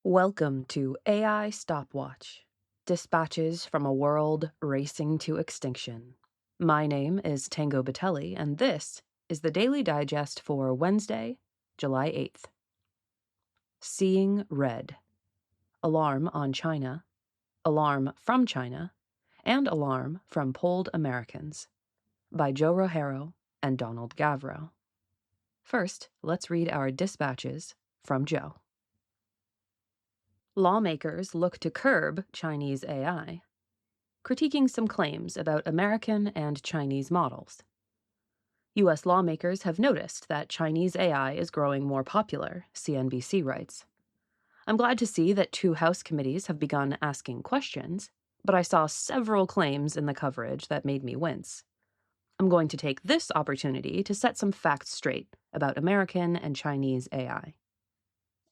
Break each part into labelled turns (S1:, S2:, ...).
S1: Welcome to AI Stopwatch, dispatches from a world racing to extinction. My name is Tango Batelli, and this is the Daily Digest for Wednesday, July 8th. Seeing Red. Alarm on China, alarm from China, and alarm from polled Americans. By Joe Rogero and Donald Gavro. First, let's read our dispatches from Joe. Lawmakers look to curb Chinese AI, critiquing some claims about American and Chinese models. U.S. lawmakers have noticed that Chinese AI is growing more popular, CNBC writes. I'm glad to see that two House committees have begun asking questions, but I saw several claims in the coverage that made me wince. I'm going to take this opportunity to set some facts straight about American and Chinese AI.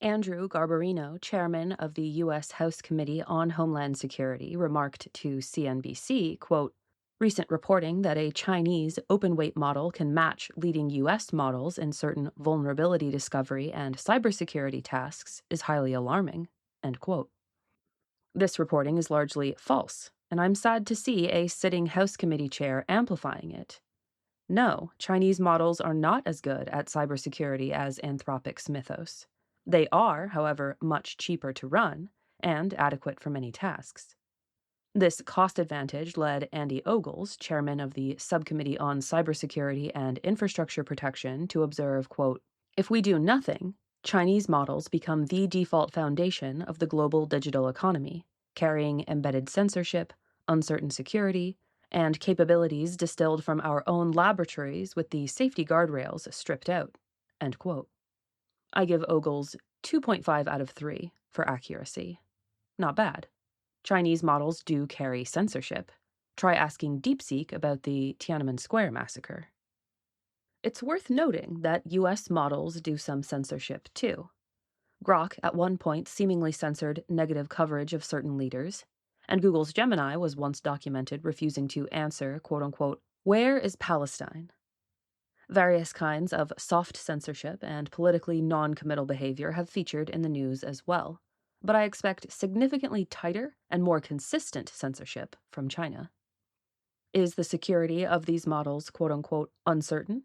S1: Andrew Garbarino, chairman of the U.S. House Committee on Homeland Security, remarked to CNBC, quote, "Recent reporting that a Chinese open-weight model can match leading U.S. models in certain vulnerability discovery and cybersecurity tasks is highly alarming," end quote. This reporting is largely false, and I'm sad to see a sitting House Committee chair amplifying it. No, Chinese models are not as good at cybersecurity as Anthropic's Mythos. They are, however, much cheaper to run and adequate for many tasks. This cost advantage led Andy Ogles, chairman of the Subcommittee on Cybersecurity and Infrastructure Protection, to observe, quote, "If we do nothing, Chinese models become the default foundation of the global digital economy, carrying embedded censorship, uncertain security, and capabilities distilled from our own laboratories with the safety guardrails stripped out," end quote. I give Ogles 2.5 out of 3 for accuracy. Not bad. Chinese models do carry censorship. Try asking DeepSeek about the Tiananmen Square massacre. It's worth noting that US models do some censorship too. Grok at one point seemingly censored negative coverage of certain leaders, and Google's Gemini was once documented refusing to answer, quote-unquote, "Where is Palestine?" Various kinds of soft censorship and politically non-committal behavior have featured in the news as well, but I expect significantly tighter and more consistent censorship from China. Is the security of these models, quote-unquote, uncertain?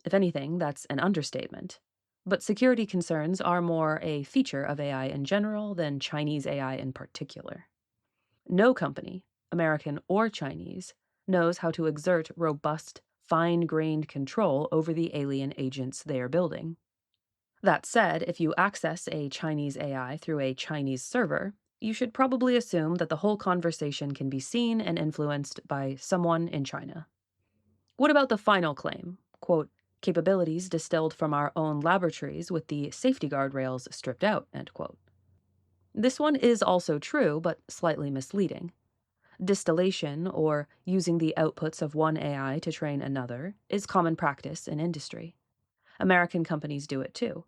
S1: If anything, that's an understatement. But security concerns are more a feature of AI in general than Chinese AI in particular. No company, American or Chinese, knows how to exert robust, fine-grained control over the alien agents they are building. That said, if you access a Chinese AI through a Chinese server, you should probably assume that the whole conversation can be seen and influenced by someone in China. What about the final claim? Quote, "Capabilities distilled from our own laboratories with the safety guardrails stripped out," end quote. This one is also true, but slightly misleading. Distillation, or using the outputs of one AI to train another, is common practice in industry. American companies do it too.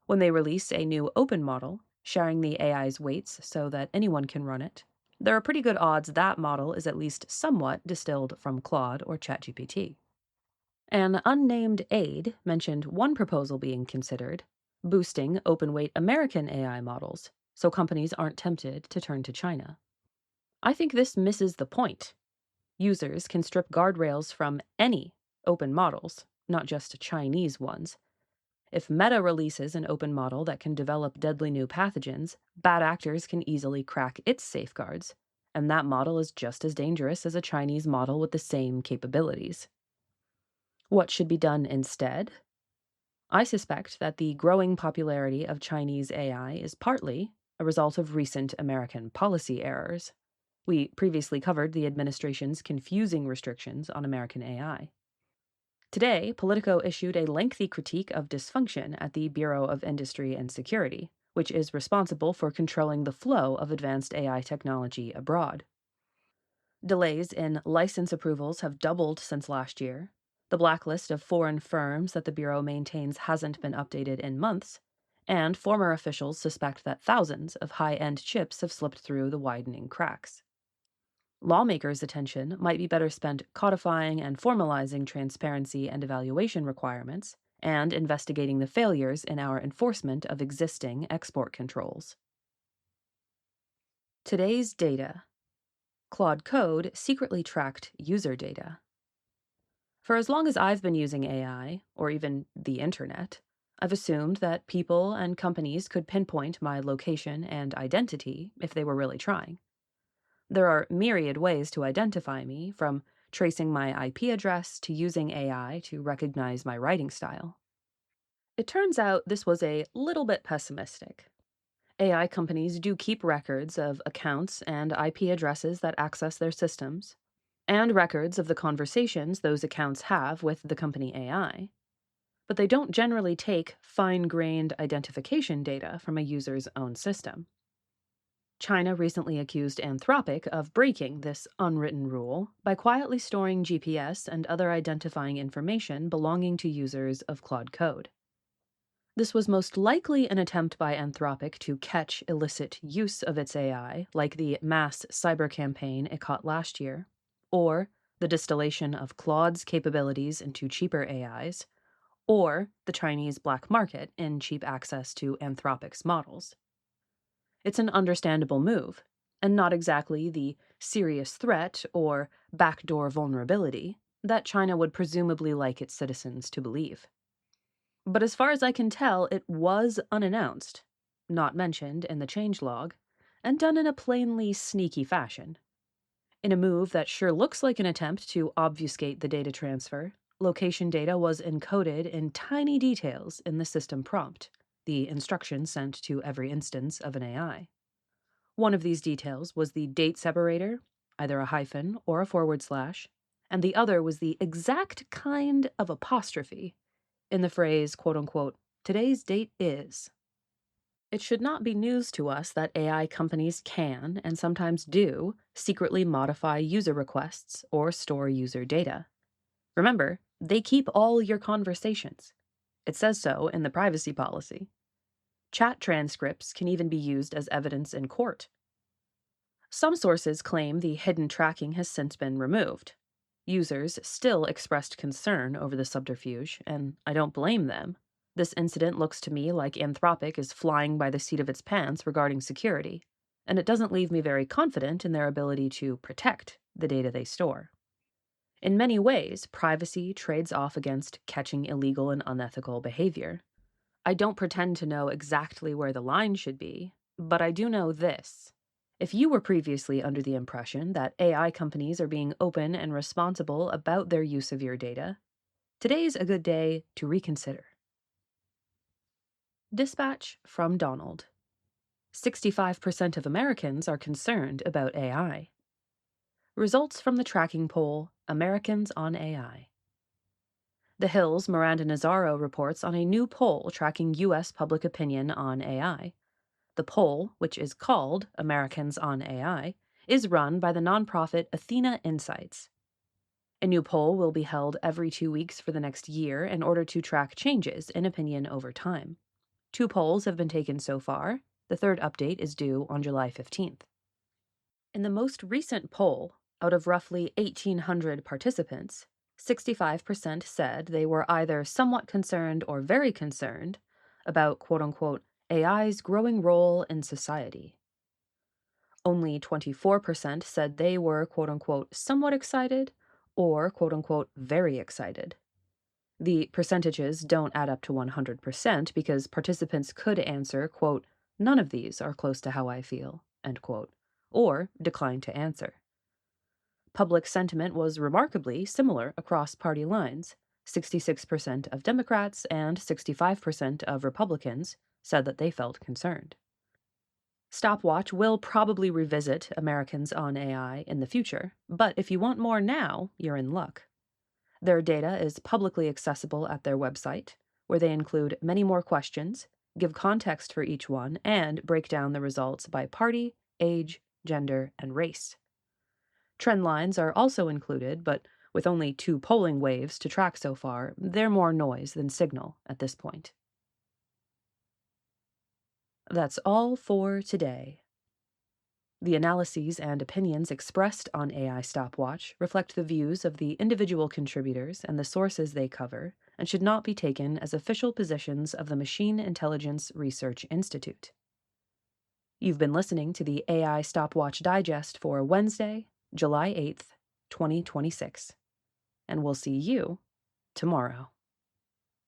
S1: When they release a new open model, sharing the AI's weights so that anyone can run it, there are pretty good odds that model is at least somewhat distilled from Claude or ChatGPT. An unnamed aide mentioned one proposal being considered, boosting open-weight American AI models, so companies aren't tempted to turn to China. I think this misses the point. Users can strip guardrails from any open models, not just Chinese ones. If Meta releases an open model that can develop deadly new pathogens, bad actors can easily crack its safeguards, and that model is just as dangerous as a Chinese model with the same capabilities. What should be done instead? I suspect that the growing popularity of Chinese AI is partly a result of recent American policy errors. We previously covered the administration's confusing restrictions on American AI. Today, Politico issued a lengthy critique of dysfunction at the Bureau of Industry and Security, which is responsible for controlling the flow of advanced AI technology abroad. Delays in license approvals have doubled since last year. The blacklist of foreign firms that the Bureau maintains hasn't been updated in months, and former officials suspect that thousands of high-end chips have slipped through the widening cracks. Lawmakers' attention might be better spent codifying and formalizing transparency and evaluation requirements, and investigating the failures in our enforcement of existing export controls. Today's data. Claude Code secretly tracked user data. For as long as I've been using AI, or even the internet, I've assumed that people and companies could pinpoint my location and identity if they were really trying. There are myriad ways to identify me, from tracing my IP address to using AI to recognize my writing style. It turns out this was a little bit pessimistic. AI companies do keep records of accounts and IP addresses that access their systems, and records of the conversations those accounts have with the company AI. But they don't generally take fine-grained identification data from a user's own system. China recently accused Anthropic of breaking this unwritten rule by quietly storing GPS and other identifying information belonging to users of Claude Code. This was most likely an attempt by Anthropic to catch illicit use of its AI, like the mass cyber campaign it caught last year, or the distillation of Claude's capabilities into cheaper AIs, or the Chinese black market in cheap access to Anthropic's models. It's an understandable move, and not exactly the serious threat or backdoor vulnerability that China would presumably like its citizens to believe. But as far as I can tell, it was unannounced, not mentioned in the changelog, and done in a plainly sneaky fashion. In a move that sure looks like an attempt to obfuscate the data transfer, location data was encoded in tiny details in the system prompt, the instruction sent to every instance of an AI. One of these details was the date separator, either a hyphen or a forward slash, and the other was the exact kind of apostrophe in the phrase, quote unquote, today's date is. It should not be news to us that AI companies can, and sometimes do, secretly modify user requests or store user data. Remember, they keep all your conversations. It says so in the privacy policy. Chat transcripts can even be used as evidence in court. Some sources claim the hidden tracking has since been removed. Users still expressed concern over the subterfuge, and I don't blame them. This incident looks to me like Anthropic is flying by the seat of its pants regarding security, and it doesn't leave me very confident in their ability to protect the data they store. In many ways, privacy trades off against catching illegal and unethical behavior. I don't pretend to know exactly where the line should be, but I do know this. If you were previously under the impression that AI companies are being open and responsible about their use of your data, today's a good day to reconsider. Dispatch from Donald. 65% of Americans are concerned about AI. Results from the tracking poll, Americans on AI. The Hill's Miranda Nazaro reports on a new poll tracking U.S. public opinion on AI. The poll, which is called Americans on AI, is run by the nonprofit Athena Insights. A new poll will be held every 2 weeks for the next year in order to track changes in opinion over time. 2 polls have been taken so far. The third update is due on July 15th. In the most recent poll, out of roughly 1,800 participants, 65% said they were either somewhat concerned or very concerned about, quote-unquote, AI's growing role in society. Only 24% said they were, quote-unquote, somewhat excited or, quote-unquote, very excited. The percentages don't add up to 100% because participants could answer, quote, none of these are close to how I feel, end quote, or decline to answer. Public sentiment was remarkably similar across party lines. 66% of Democrats and 65% of Republicans said that they felt concerned. Stopwatch will probably revisit Americans on AI in the future, but if you want more now, you're in luck. Their data is publicly accessible at their website, where they include many more questions, give context for each one, and break down the results by party, age, gender, and race. Trend lines are also included, but with only 2 polling waves to track so far, they're more noise than signal at this point. That's all for today. The analyses and opinions expressed on AI Stopwatch reflect the views of the individual contributors and the sources they cover, and should not be taken as official positions of the Machine Intelligence Research Institute. You've been listening to the AI Stopwatch Digest for Wednesday, July 8th, 2026. And we'll see you tomorrow.